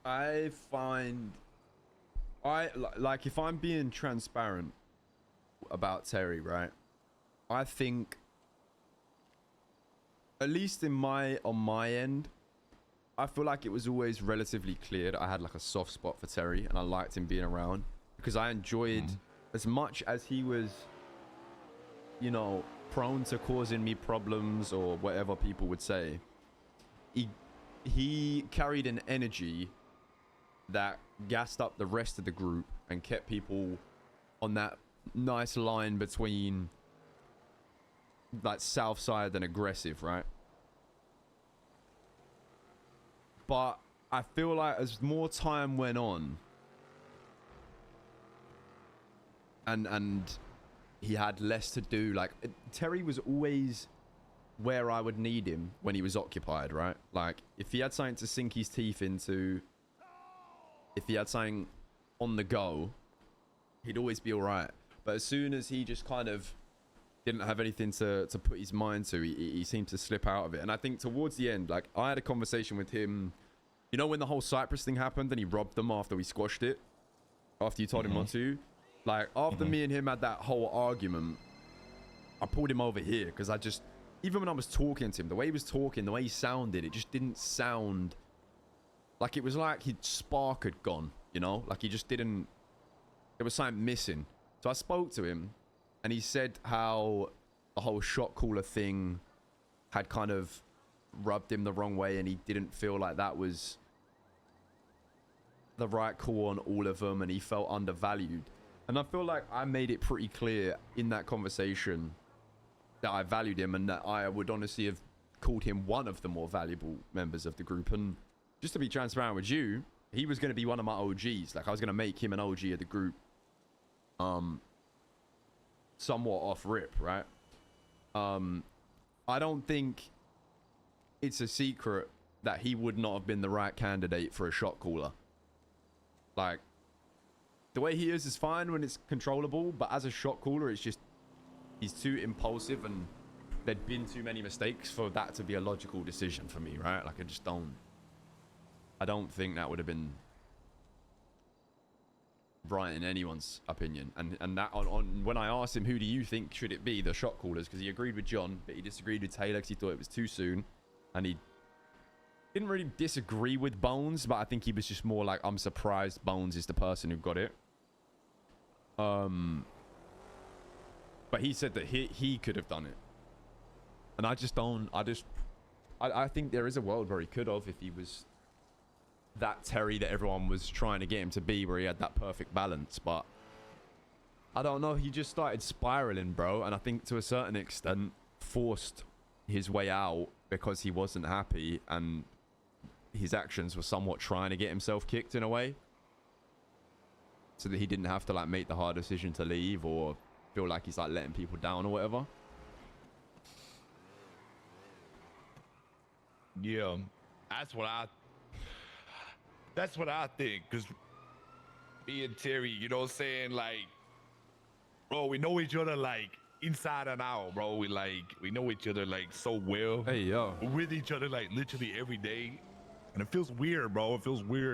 I find like if I'm being transparent about Terry, right? I think at least on my end, I feel like it was always relatively clear that I had like a soft spot for Terry and I liked him being around because I enjoyed as much as he was, you know, prone to causing me problems or whatever people would say. He carried an energy that gassed up the rest of the group and kept people on that nice line between like south side and aggressive, right? But I feel like as more time went on and he had less to do, like Terry was always where I would need him when he was occupied, right? Like if he had something to sink his teeth into, if he had something on the go, he'd always be all right. But as soon as he just kind of didn't have anything to put his mind to, he seemed to slip out of it. And I think towards the end, like I had a conversation with him, you know, when the whole Cyprus thing happened and he robbed them after we squashed it, after you told him not to, like after me and him had that whole argument, I pulled him over here because I just, even when I was talking to him, the way he was talking, the way he sounded, it just didn't sound like, it was like his spark had gone, you know, like he just didn't, there was something missing. So I spoke to him and he said how the whole shot caller thing had kind of rubbed him the wrong way and he didn't feel like that was the right call on all of them and he felt undervalued. And I feel like I made it pretty clear in that conversation that I valued him and that I would honestly have called him one of the more valuable members of the group. And just to be transparent with you, he was going to be one of my OGs. Like I was going to make him an OG of the group. Somewhat off rip, right? I don't think it's a secret that he would not have been the right candidate for a shot caller. Like, the way he is fine when it's controllable, but as a shot caller, it's just, he's too impulsive and there'd been too many mistakes for that to be a logical decision for me, right? Like, I don't think that would have been right in anyone's opinion. And that on when I asked him, who do you think should it be, the shot callers, because he agreed with John but he disagreed with Taylor because he thought it was too soon, and he didn't really disagree with Bones, but I think he was just more like, I'm surprised Bones is the person who got it. But he said that he could have done it, and I think there is a world where he could have, if he was that Terry that everyone was trying to get him to be, where he had that perfect balance. But I don't know, he just started spiraling, bro, and I think to a certain extent forced his way out because he wasn't happy and his actions were somewhat trying to get himself kicked in a way, so that he didn't have to like make the hard decision to leave or feel like he's like letting people down or whatever. Yeah, that's what I think, because me and Terry, you know what I'm saying, like, bro, we know each other like inside and out, bro. We know each other like so well. Hey, yo. We're with each other like literally every day, and it feels weird, bro. It feels weird